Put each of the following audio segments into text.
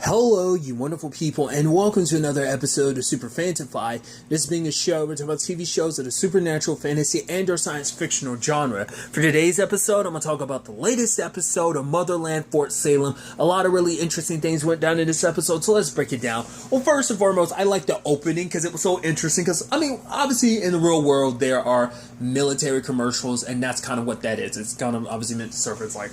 Hello, you wonderful people, and welcome to another episode of Super-Fanta-Fi. This being a show, we're talking about TV shows of the supernatural, fantasy, and or science fictional genre. For today's episode, I'm going to talk about the latest episode of Motherland, Fort Salem. A lot of really interesting things went down in this episode, so let's break it down. Well, first and foremost, I like the opening because it was so interesting. Because, I mean, obviously, in the real world, there are military commercials, and that's kind of what that is. It's kind of obviously meant to serve as like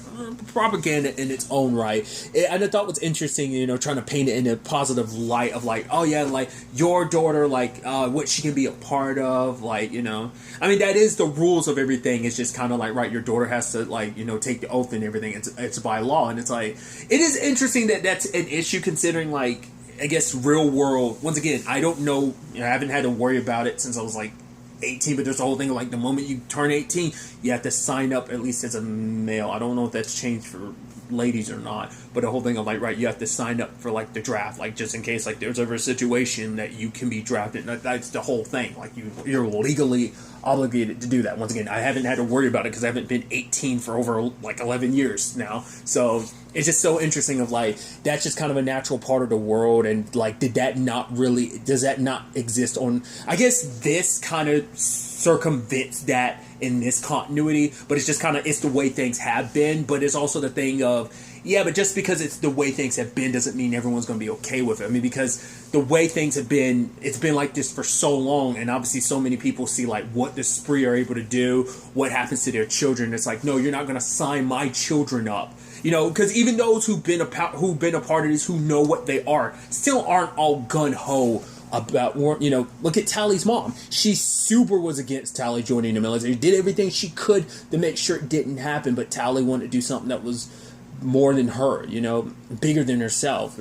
propaganda in its own right. And I thought what's interesting, you know, trying to paint it in a positive light of like, oh yeah, like your daughter, like what she can be a part of, like, you know, I mean, that is the rules of everything. It's just kind of like, right, your daughter has to, like, you know, take the oath and everything. It's by law, and it's like, it is interesting that that's an issue considering, like, I guess real world. Once again, I don't know, you know, I haven't had to worry about it since I was like 18, but there's the whole thing of like the moment you turn 18, you have to sign up at least as a male. I don't know if that's changed for ladies or not, but the whole thing of like, right, you have to sign up for like the draft, like just in case like there's ever a situation that you can be drafted. That's the whole thing. Like you're legally obligated to do that. Once again, I haven't had to worry about it because I haven't been 18 for over like 11 years now. So it's just so interesting of like, that's just kind of a natural part of the world. And like, does that not exist on, I guess this kind of circumvents that in this continuity, but it's just kind of, it's the way things have been. But it's also the thing of, yeah, but just because it's the way things have been doesn't mean everyone's going to be okay with it. I mean, because the way things have been, it's been like this for so long, and obviously so many people see like what the spree are able to do, what happens to their children. It's like, no, you're not going to sign my children up. You know, because even those who've been a part of this, who know what they are, still aren't all gun-ho about, you know, look at Tally's mom. She super was against Tally joining the military, did everything she could to make sure it didn't happen, but Tally wanted to do something that was more than her, you know, bigger than herself.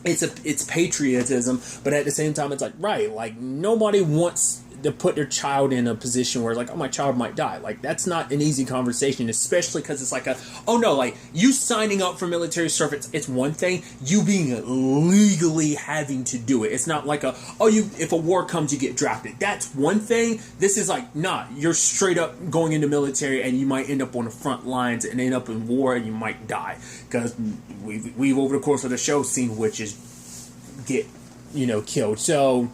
It's patriotism, but at the same time, it's like, right, like nobody wants to put their child in a position where it's like, oh, my child might die. Like, that's not an easy conversation, especially because it's like oh no, like you signing up for military service, it's one thing. You being legally having to do it, it's not like if a war comes, you get drafted. That's one thing. This is like, nah, you're straight up going into military, and you might end up on the front lines and end up in war, and you might die because we've over the course of the show seen witches get, you know, killed. So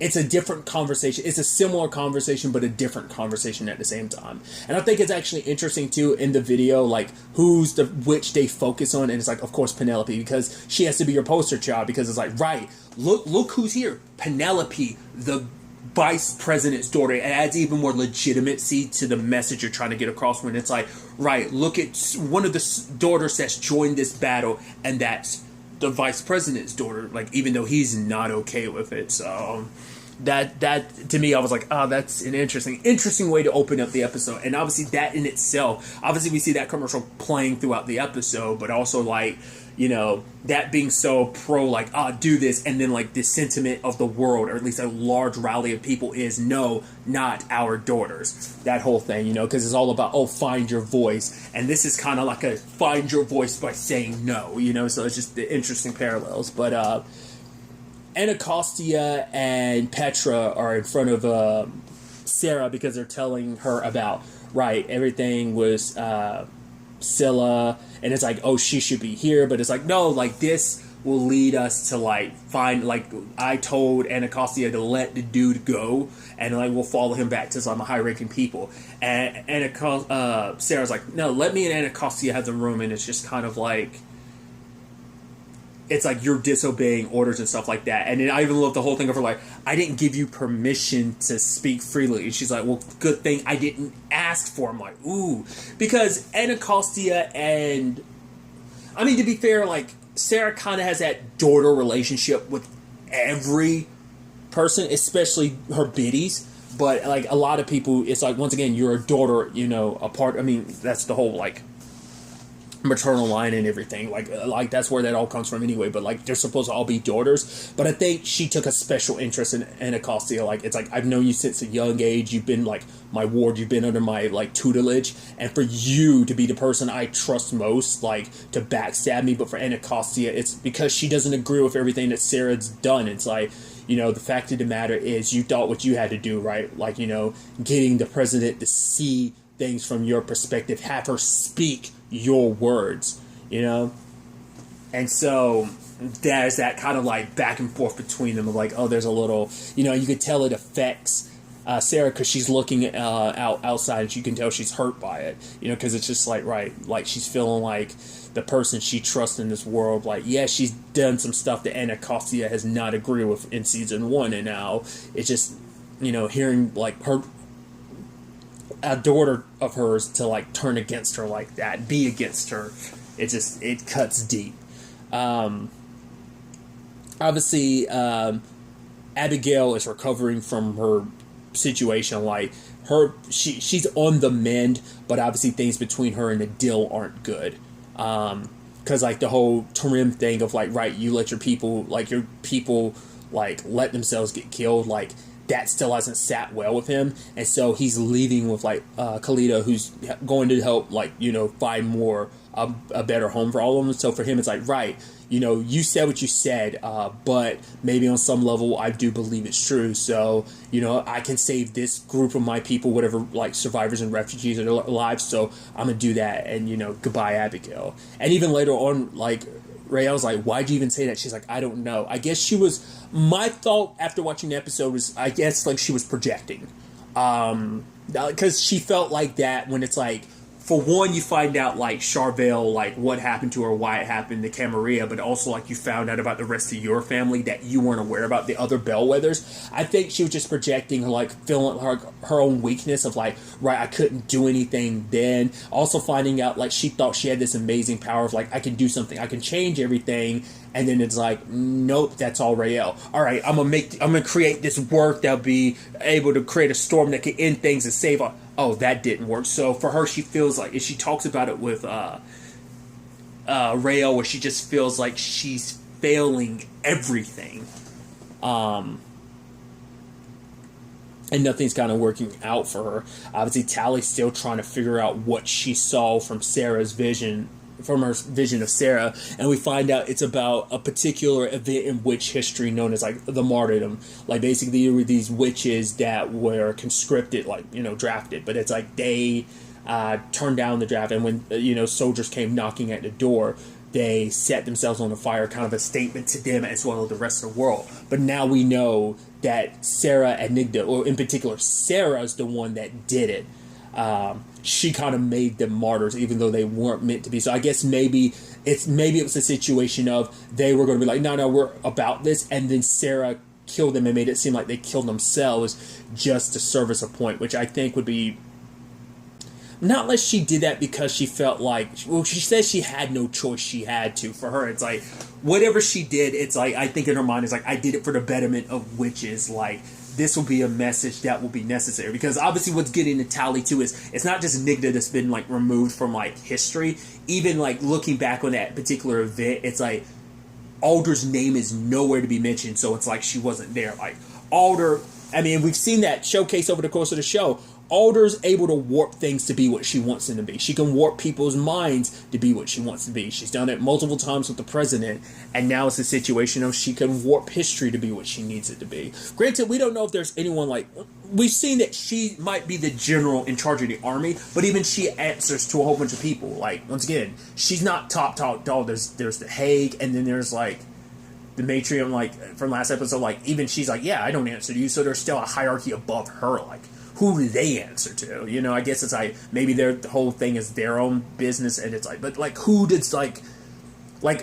it's a different conversation. It's a similar conversation, but a different conversation at the same time. And I think it's actually interesting, too, in the video, like, who's the witch they focus on. And it's like, of course, Penelope, because she has to be your poster child. Because it's like, right, look who's here. Penelope, the vice president's daughter. It adds even more legitimacy to the message you're trying to get across when it's like, right, look at one of the daughters that's joined this battle, and that's the vice president's daughter, like, even though he's not okay with it. So that to me, I was like, oh, that's an interesting way to open up the episode. And obviously that in itself, obviously we see that commercial playing throughout the episode, but also like, you know, that being so pro, like, do this, and then like the sentiment of the world, or at least a large rally of people, is no, not our daughters. That whole thing, you know, because it's all about, find your voice, and this is kind of like a find your voice by saying no, you know. So it's just the interesting parallels. But Anacostia and Petra are in front of Sarah because they're telling her about, right, everything was Scylla, and it's like, oh, she should be here, but it's like, no, like this will lead us to like find, like, I told Anacostia to let the dude go, and like we'll follow him back to some high-ranking people. And Sarah's like, no, let me and Anacostia have the room, and it's just kind of like, it's like you're disobeying orders and stuff like that. And then I even love the whole thing of her like, I didn't give you permission to speak freely. And she's like, well, good thing I didn't ask for. I'm like, ooh. Because Anacostia and, I mean, to be fair, like, Sarah kind of has that daughter relationship with every person, especially her biddies. But, like, a lot of people, it's like, once again, you're a daughter, you know, I mean, that's the whole, like, maternal line and everything, like that's where that all comes from anyway, but like they're supposed to all be daughters. But I think she took a special interest in Anacostia. Like, it's like, I've known you since a young age, you've been like my ward, you've been under my like tutelage, and for you to be the person I trust most, like, to backstab me. But for Anacostia, it's because she doesn't agree with everything that Sarah's done. It's like, you know, the fact of the matter is, you thought what you had to do, right? Like, you know, getting the president to see things from your perspective, have her speak your words, you know. And so there's that kind of like back and forth between them of like, oh, there's a little, you could tell it affects Sarah because she's looking outside and you can tell she's hurt by it, because it's just like, right, like she's feeling like the person she trusts in this world, like, yeah, she's done some stuff that Anacostia has not agreed with in season 1, and now it's just, hearing like her, a daughter of hers to like turn against her like that, be against her, it cuts deep. Obviously, Abigail is recovering from her situation. Like she's on the mend, but obviously things between her and Adil aren't good. Because like the whole Tarim thing of like, right, you let your people like let themselves get killed, like that still hasn't sat well with him, and so he's leaving with like Khalida, who's going to help like find a better home for all of them. So for him, it's like, right, you said what you said, but maybe on some level I do believe it's true. So I can save this group of my people, whatever, like survivors and refugees that are alive. So I'm gonna do that, and goodbye, Abigail. And even later on, like Rael's like, why'd you even say that? She's like, I don't know. I guess my thought after watching the episode was, I guess like she was projecting. Because she felt like that when it's like, for one, you find out like Charvel, like what happened to her, why it happened to Camarilla, but also like you found out about the rest of your family that you weren't aware about, the other Bellwethers. I think she was just projecting her, like feeling her own weakness of like, right, I couldn't do anything then. Also finding out like she thought she had this amazing power of like, I can do something, I can change everything. And then it's like, nope, that's all Rael. All right, I'm gonna create this work that'll be able to create a storm that can end things and save all. Oh, that didn't work. So for her, she feels like, if she talks about it with Rael, where she just feels like she's failing everything, and nothing's kind of working out for her. Obviously, Tally's still trying to figure out what she saw from Sarah's vision. From her vision of Sarah, and we find out it's about a particular event in witch history known as like the martyrdom. Like basically there were these witches that were conscripted, like drafted, but it's like they turned down the draft, and when soldiers came knocking at the door, they set themselves on fire, kind of a statement to them as well as the rest of the world. But now we know that Sarah Anigda, or in particular Sarah's the one that did it. She kind of made them martyrs, even though they weren't meant to be. So I guess maybe it was a situation of they were going to be like, no, we're about this, and then Sarah killed them and made it seem like they killed themselves just to service a point, which I think would be, not unless she did that because she felt like, well, she says she had no choice, she had to. For her, it's like, whatever she did, it's like, I think in her mind, it's like, I did it for the betterment of witches, like, this will be a message that will be necessary. Because obviously what's getting to Tally too is it's not just Nigda that's been like removed from like history. Even like looking back on that particular event, it's like Alder's name is nowhere to be mentioned, so it's like she wasn't there. Like Alder, I mean, we've seen that showcase over the course of the show. Alder's able to warp things to be what she wants them to be. She can warp people's minds to be what she wants to be. She's done it multiple times with the president, and now it's a situation of she can warp history to be what she needs it to be. Granted, we don't know if there's anyone like... We've seen that she might be the general in charge of the army, but even she answers to a whole bunch of people. Like, once again, she's not top dog. There's the Hague, and then there's like the matriarch, like from last episode. Like, even she's like, yeah, I don't answer to you, so there's still a hierarchy above her. Like, who do they answer to? I guess it's like, maybe the whole thing is their own business, and it's like, but like, who does like,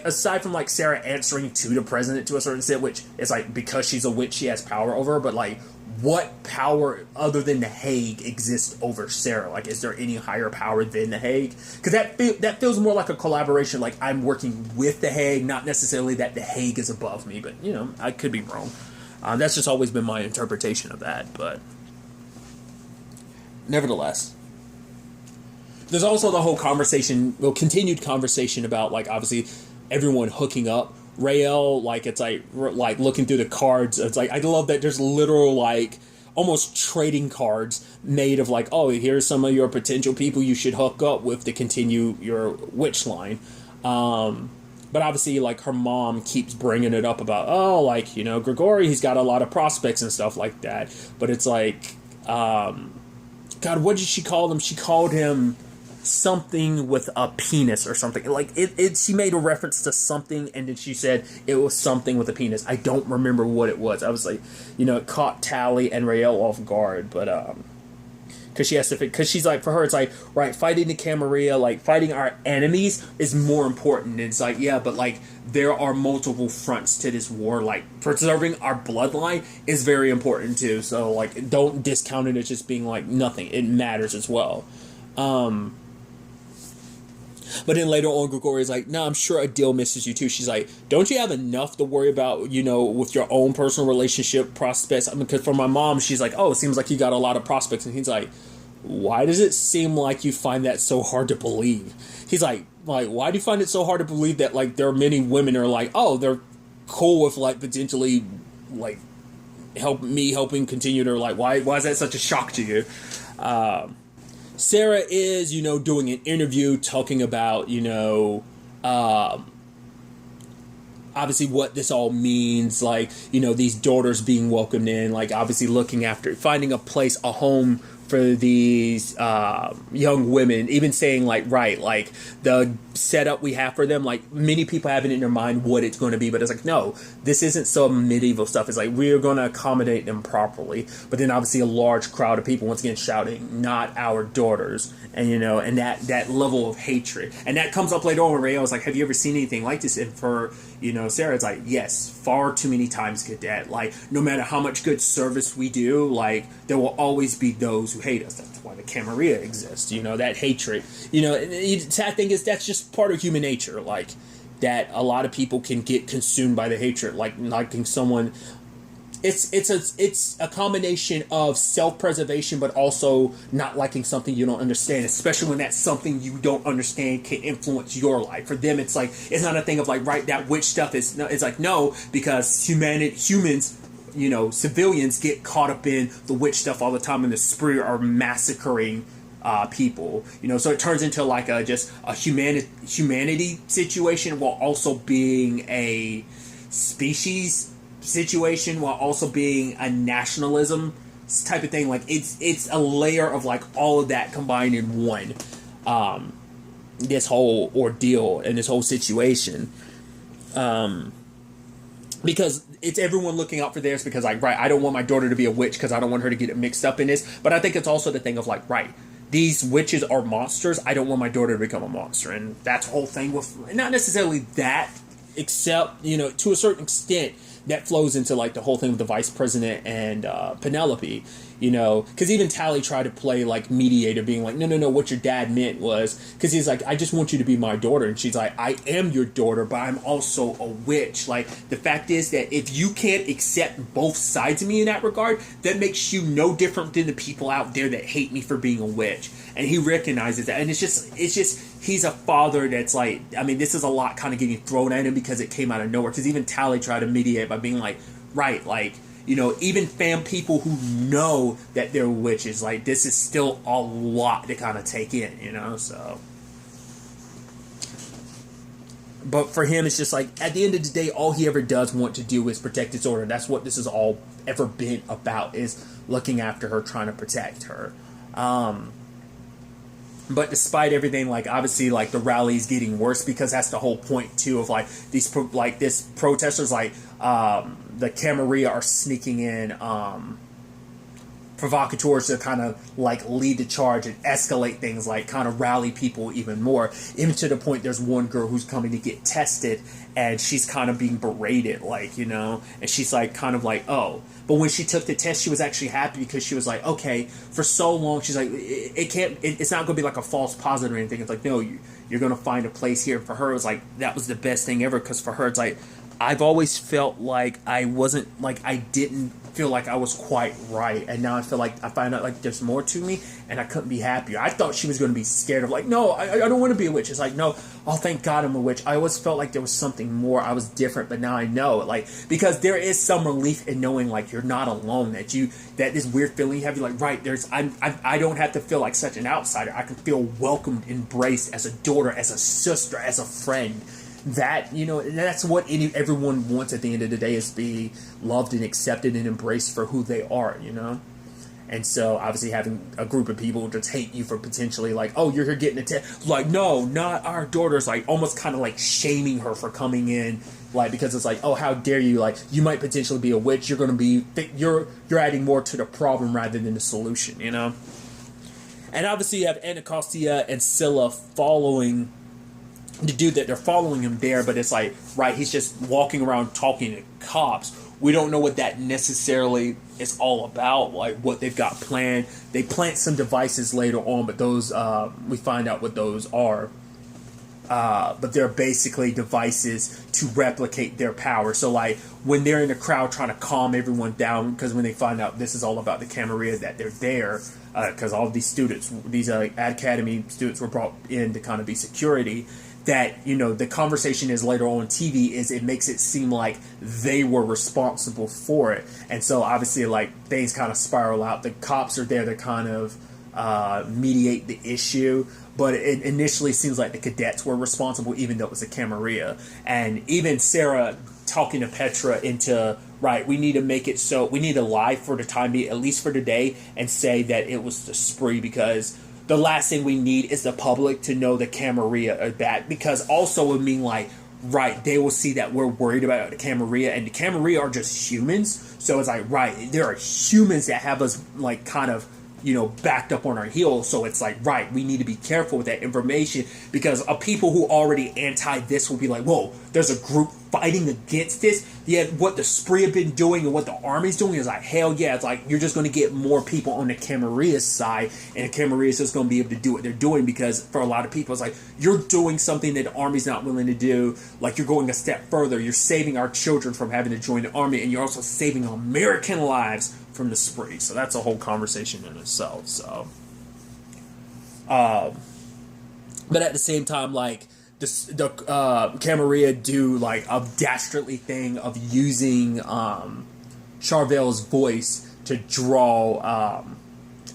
aside from like Sarah answering to the president to a certain extent, which is like, because she's a witch, she has power over her, but like, what power other than the Hague exists over Sarah? Like, is there any higher power than the Hague? Because that feels more like a collaboration, like I'm working with the Hague, not necessarily that the Hague is above me, but I could be wrong. That's just always been my interpretation of that, but... Nevertheless, there's also the whole continued conversation about, like, obviously everyone hooking up. Rael, like, it's like looking through the cards. It's like, I love that there's literal, like, almost trading cards made of, like, oh, here's some of your potential people you should hook up with to continue your witch line. But obviously, like, her mom keeps bringing it up about, oh, like, Grigori, he's got a lot of prospects and stuff like that. But it's like, God, what did she call him? She called him something with a penis or something. Like, she made a reference to something, and then she said it was something with a penis. I don't remember what it was. I was like, it caught Tally and Raelle off guard, but, because she has to, because she's like, for her, it's like, right, fighting the Camarilla, like, fighting our enemies is more important. And it's like, yeah, but, like, there are multiple fronts to this war. Like, preserving our bloodline is very important, too. So, like, don't discount it as just being, like, nothing. It matters as well. But then later on, Gregoria's like, no, I'm sure Adele misses you too. She's like, don't you have enough to worry about, with your own personal relationship prospects? I mean, because for my mom, she's like, oh, it seems like you got a lot of prospects. And he's like, why does it seem like you find that so hard to believe? He's like, why do you find it so hard to believe that, like, there are many women who are like, oh, they're cool with, like, potentially, like, helping continue to, like, why is that such a shock to you? Sarah is, doing an interview talking about, obviously what this all means, like, these daughters being welcomed in, like, obviously looking after, finding a place, a home for these young women, even saying, like, right, like, the setup we have for them, like, many people have it in their mind what it's going to be, but it's like, no, this isn't some medieval stuff. It's like, we're going to accommodate them properly. But then obviously a large crowd of people, once again, shouting, not our daughters, and, and that level of hatred. And that comes up later on when Raelle was like, have you ever seen anything like this? And for, Sarah, it's like, yes, far too many times, Cadet. Like, no matter how much good service we do, like, there will always be those who hate us. That's why the Camarilla exists, that hatred. And the sad thing is that's just part of human nature, like, that a lot of people can get consumed by the hatred, like liking someone. It's a combination of self-preservation, but also not liking something you don't understand, especially when that something you don't understand can influence your life. For them, it's like, it's not a thing of like, right, that witch stuff is, no, it's like, no, because humans, civilians get caught up in the witch stuff all the time, and the spree are massacring people, so it turns into like just a humanity situation while also being a species situation, while also being a nationalism type of thing. Like, it's a layer of like all of that combined in one, this whole ordeal and this whole situation, because it's everyone looking out for theirs, because like, right, I don't want my daughter to be a witch because I don't want her to get mixed up in this. But I think it's also the thing of like, right, these witches are monsters. I don't want my daughter to become a monster. And that's the whole thing with, not necessarily that, except, to a certain extent, that flows into like the whole thing with the vice president and Penelope, because even Tally tried to play like mediator, being like, no, what your dad meant was, because he's like, I just want you to be my daughter. And she's like, I am your daughter, but I'm also a witch. Like, the fact is that if you can't accept both sides of me in that regard, that makes you no different than the people out there that hate me for being a witch. And he recognizes that. And it's just he's a father that's like, I mean, this is a lot kind of getting thrown at him because it came out of nowhere. Because even Tally tried to mediate by being like, right, like, even fam people who know that they're witches, like, this is still a lot to kind of take in, so. But for him, it's just like, at the end of the day, all he ever does want to do is protect his daughter. That's what this is all ever been about, is looking after her, trying to protect her. But despite everything, like, obviously, like, the rally is getting worse, because that's the whole point, too, of, like, this protesters, like, the Camarilla are sneaking in, provocateurs to kind of, like, lead the charge and escalate things, like, kind of rally people even more, even to the point there's one girl who's coming to get tested, and she's kind of being berated, like, and she's, like, kind of like, oh. But when she took the test, she was actually happy, because she was like, okay, for so long, she's like, it's not going to be like a false positive or anything. It's like, no, you're going to find a place here. And for her, it was like, that was the best thing ever, because for her, it's like, I've always felt like I didn't feel like I was quite right, and now I feel like I find out like there's more to me, and I couldn't be happier. I thought she was going to be scared of like, no, I don't want to be a witch. It's like, no, oh, thank God I'm a witch. I always felt like there was something more. I was different, but now I know, like, because there is some relief in knowing like you're not alone, that this weird feeling you have, you're like, right, I don't have to feel like such an outsider. I can feel welcomed, embraced as a daughter, as a sister, as a friend. That, that's what everyone wants at the end of the day, is be loved and accepted and embraced for who they are, And so, obviously, having a group of people just hate you for potentially, like, oh, you're here getting attacked. Like, no, not our daughters. Like, almost kind of, like, shaming her for coming in. Like, because it's like, oh, how dare you? Like, you might potentially be a witch. You're going to be... You're adding more to the problem rather than the solution, you know? And obviously, you have Anacostia and Scylla following... the dude that they're following him there, but it's like, right, he's just walking around talking to cops. We don't know what that necessarily is all about, like what they've got planned. They plant some devices later on, but those, we find out what those are. But they're basically devices to replicate their power. So, like, when they're in the crowd trying to calm everyone down, because when they find out this is all about the Camarilla, that they're there, because all of these students, these academy students were brought in to kind of be security, that, you know, the conversation is later on TV is it makes it seem like they were responsible for it. And so, obviously, like, things kind of spiral out. The cops are there to kind of mediate the issue. But it initially seems like the cadets were responsible, even though it was a Camarilla. And even Sarah talking to Petra into, right, we need to make it so, we need to lie for the time being, at least for today, and say that it was the spree, because the last thing we need is the public to know the Camarilla are bad. Because also it would mean, like, right, they will see that we're worried about the Camarilla, and the Camarilla are just humans. So it's like, right, there are humans that have us, like, kind of, you know, backed up on our heels. So it's like, right, we need to be careful with that information, because people who already anti this will be like, whoa, there's a group fighting against this. Yet what the spree have been doing and what the army's doing is like, hell yeah, it's like you're just going to get more people on the Camarilla side, and the Camarilla is just going to be able to do what they're doing, because for a lot of people it's like, you're doing something that the army's not willing to do. Like, you're going a step further, you're saving our children from having to join the army, and you're also saving American lives from the spree. So that's a whole conversation in itself. So but at the same time, like, the Camarilla do like a dastardly thing of using Charvel's voice to draw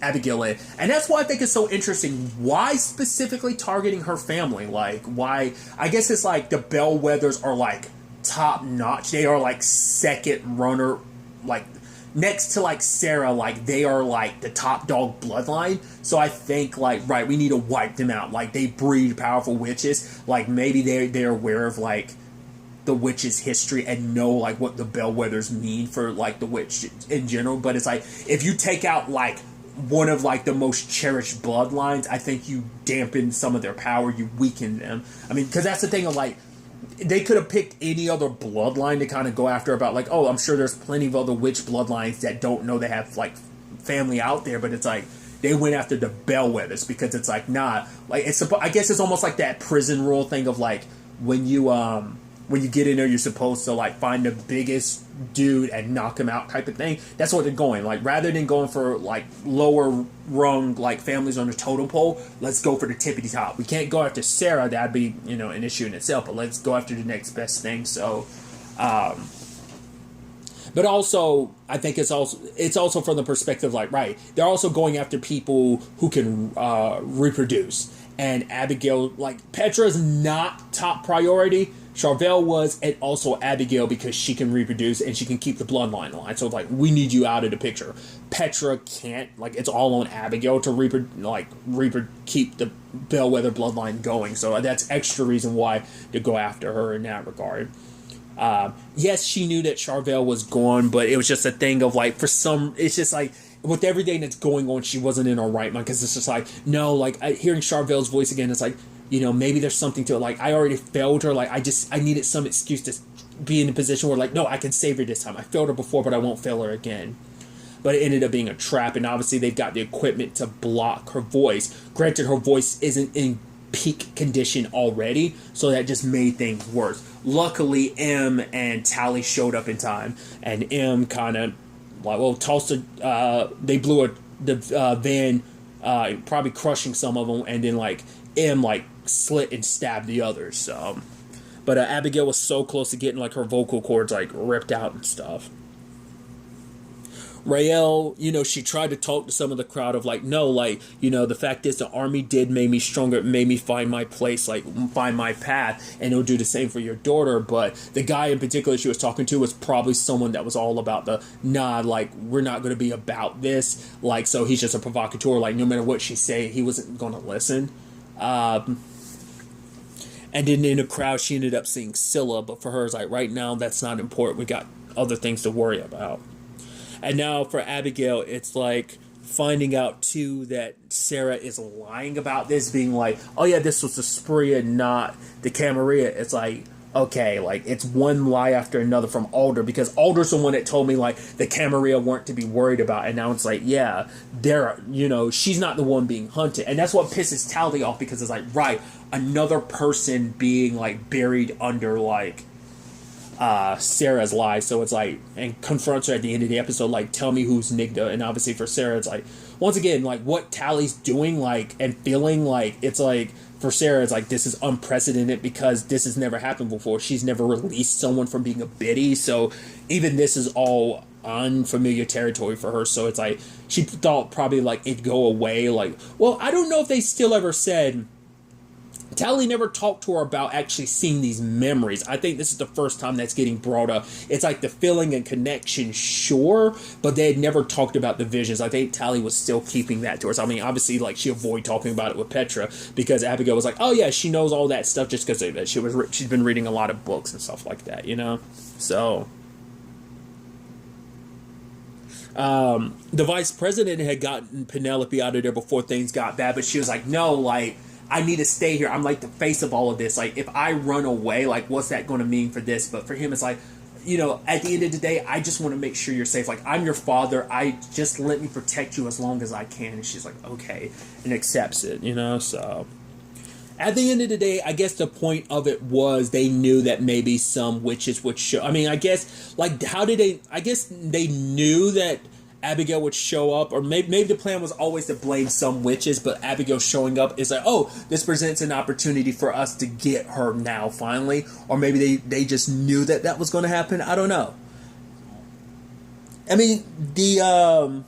Abigail in. And that's why I think it's so interesting. Why specifically targeting her family? Like, why? I guess it's like the Bellwethers are like top notch. They are like second runner, like next to like Sarah, like they are like the top dog bloodline. So I think, like, right, we need to wipe them out. Like, they breed powerful witches. Like, maybe they're aware of like the witch's history and know like what the Bellwethers mean for like the witch in general. But it's like, if you take out like one of like the most cherished bloodlines, I think you dampen some of their power, you weaken them. I mean, because that's the thing of like, they could have picked any other bloodline to kind of go after, about like, oh, I'm sure there's plenty of other witch bloodlines that don't know they have like family out there, but it's like they went after the Bellwethers because it's like, nah, like it's, I guess it's almost like that prison rule thing of like, when you get in there, you're supposed to like find the biggest dude and knock him out type of thing. That's what they're going. Like, rather than going for like lower rung like families on the totem pole, let's go for the tippity top. We can't go after Sarah, that'd be, you know, an issue in itself, but let's go after the next best thing. So but also I think it's also from the perspective like, right, they're also going after people who can reproduce. And Abigail, like, Petra's not top priority. Charvel was, and also Abigail, because she can reproduce and she can keep the bloodline alive. So, like, we need you out of the picture. Petra can't. Like, it's all on Abigail to keep the Bellwether bloodline going. So that's extra reason why to go after her in that regard. Yes, she knew that Charvel was gone, but it was just a thing of, like, it's just like, with everything that's going on, she wasn't in her right mind, because it's just like, no, like, hearing Charvel's voice again, it's like, you know, maybe there's something to it. Like, I already failed her. Like, I needed some excuse to be in a position where, like, no, I can save her this time. I failed her before, but I won't fail her again. But it ended up being a trap, and obviously they've got the equipment to block her voice. Granted, her voice isn't in peak condition already, so that just made things worse. Luckily, M and Tally showed up in time, and M kind of, like, well, tossed they blew the van, probably crushing some of them, and then, like, M, like, slit and stabbed the others. So, but Abigail was so close to getting, like, her vocal cords, like, ripped out and stuff. Rael, she tried to talk to some of the crowd of like, no, like, the fact is the army did make me stronger. It made me find my place, like find my path, and it'll do the same for your daughter. But the guy in particular she was talking to was probably someone that was all about like, we're not going to be about this. Like, so he's just a provocateur. Like, no matter what she say, he wasn't going to listen. And then in the crowd, she ended up seeing Scylla, but for her, it's like, right now, that's not important. We got other things to worry about. And now for Abigail, it's like finding out, too, that Sarah is lying about this, being like, oh, yeah, this was the spree and not the Camarilla. It's like, okay, like, it's one lie after another from Alder, because Alder's the one that told me, like, the Camarilla weren't to be worried about. And now it's like, yeah, she's not the one being hunted. And that's what pisses Tally off, because it's like, right, another person being, like, buried under, like, Sarah's lies. So it's like, and confronts her at the end of the episode, like, tell me who's Nigda. And obviously for Sarah, it's like, once again, like, what Tally's doing, like, and feeling, like, it's like, for Sarah, it's like, this is unprecedented because this has never happened before. She's never released someone from being a biddy, so even this is all unfamiliar territory for her. So it's like, she thought probably, like, it'd go away. Like, well, I don't know if they still ever said, Tally never talked to her about actually seeing these memories. I think this is the first time that's getting brought up. It's like the feeling and connection, sure, but they had never talked about the visions. I think Tally was still keeping that to herself. I mean, obviously, like, she avoided talking about it with Petra because Abigail was like, oh yeah, she knows all that stuff just because of it. She's been reading a lot of books and stuff like that, So the vice president had gotten Penelope out of there before things got bad, but she was like, no, like, I need to stay here. I'm like the face of all of this. Like, if I run away, like, what's that going to mean for this? But for him, it's like, at the end of the day, I just want to make sure you're safe. Like, I'm your father. I just let me protect you as long as I can. And she's like, okay, and accepts it, So at the end of the day, I guess the point of it was they knew that maybe some witches would show. I mean, I guess, like, I guess they knew that Abigail would show up, or maybe the plan was always to blame some witches, but Abigail showing up is like, oh, this presents an opportunity for us to get her now, finally. Or maybe they just knew that was going to happen. I don't know. I mean, the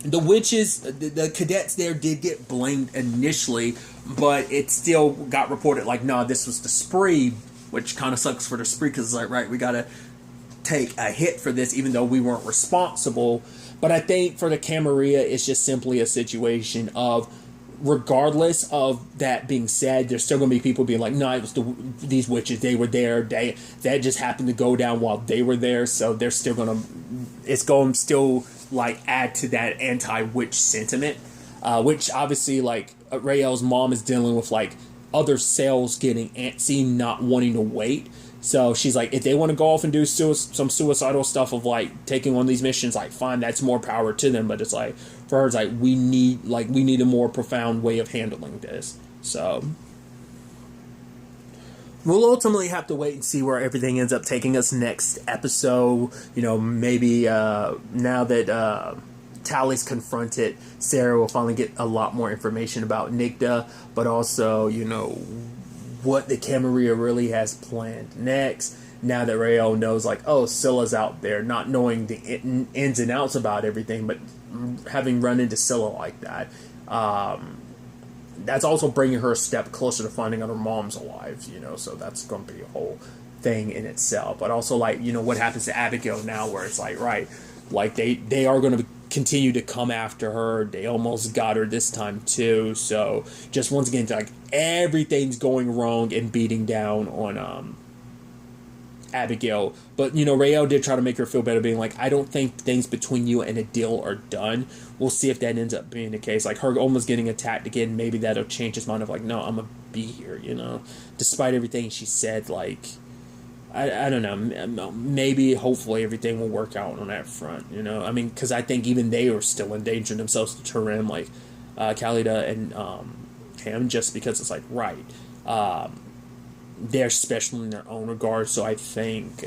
witches, the cadets there did get blamed initially, but it still got reported like, nah, this was the spree, which kind of sucks for the spree, because it's like, right, we got to take a hit for this even though we weren't responsible. But I think for the Camarilla, it's just simply a situation of, regardless of that being said, there's still going to be people being like, no, it was these witches, they were there, that just happened to go down while they were there, so they're still going to, it's going to still, like, add to that anti-witch sentiment, which obviously, like, Rael's mom is dealing with, like, other cells getting antsy, not wanting to wait. So she's like, if they want to go off and do some suicidal stuff of, like, taking on these missions, like, fine, that's more power to them. But it's like, for her, it's like, we need a more profound way of handling this. So we'll ultimately have to wait and see where everything ends up taking us next episode. Maybe now that Tally's confronted, Sarah will finally get a lot more information about Nigda, but also, what the Camarilla really has planned next. Now that Rael knows, like, oh, Scylla's out there, not knowing the ins and outs about everything, but having run into Scylla like that, that's also bringing her a step closer to finding out her mom's alive, so that's going to be a whole thing in itself. But also, like, what happens to Abigail now, where it's like, right, like, they are going to continue to come after her. They almost got her this time too. So just once again, like, everything's going wrong and beating down on Abigail. But Rael did try to make her feel better, being like, I don't think things between you and Adil are done. We'll see if that ends up being the case. Like, her almost getting attacked again, maybe that'll change his mind of like, no, I'm gonna be here, despite everything she said. Like, I don't know, maybe, hopefully, everything will work out on that front, I mean, because I think even they are still endangering themselves to Turin, like, Khalida and him, just because it's like, right, they're special in their own regard, so I think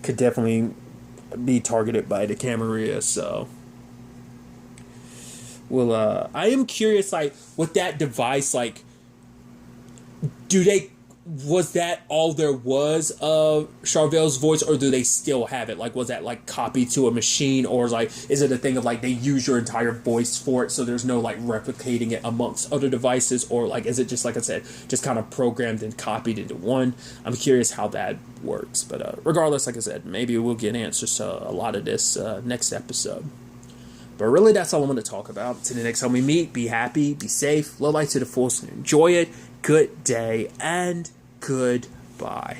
could definitely be targeted by the Camarilla, so I am curious, like, with that device, like, do they was that all there was of Charvel's voice, or do they still have it? Like, was that like copied to a machine, or like is it a thing of like they use your entire voice for it, so there's no like replicating it amongst other devices, or like is it just, like I said, just kind of programmed and copied into one? I'm curious how that works, but regardless, like I said, maybe we'll get answers to a lot of this next episode. But really, that's all I'm going to talk about. Till the next time we meet, be happy, be safe, live life to the fullest, and enjoy it. Good day, and goodbye.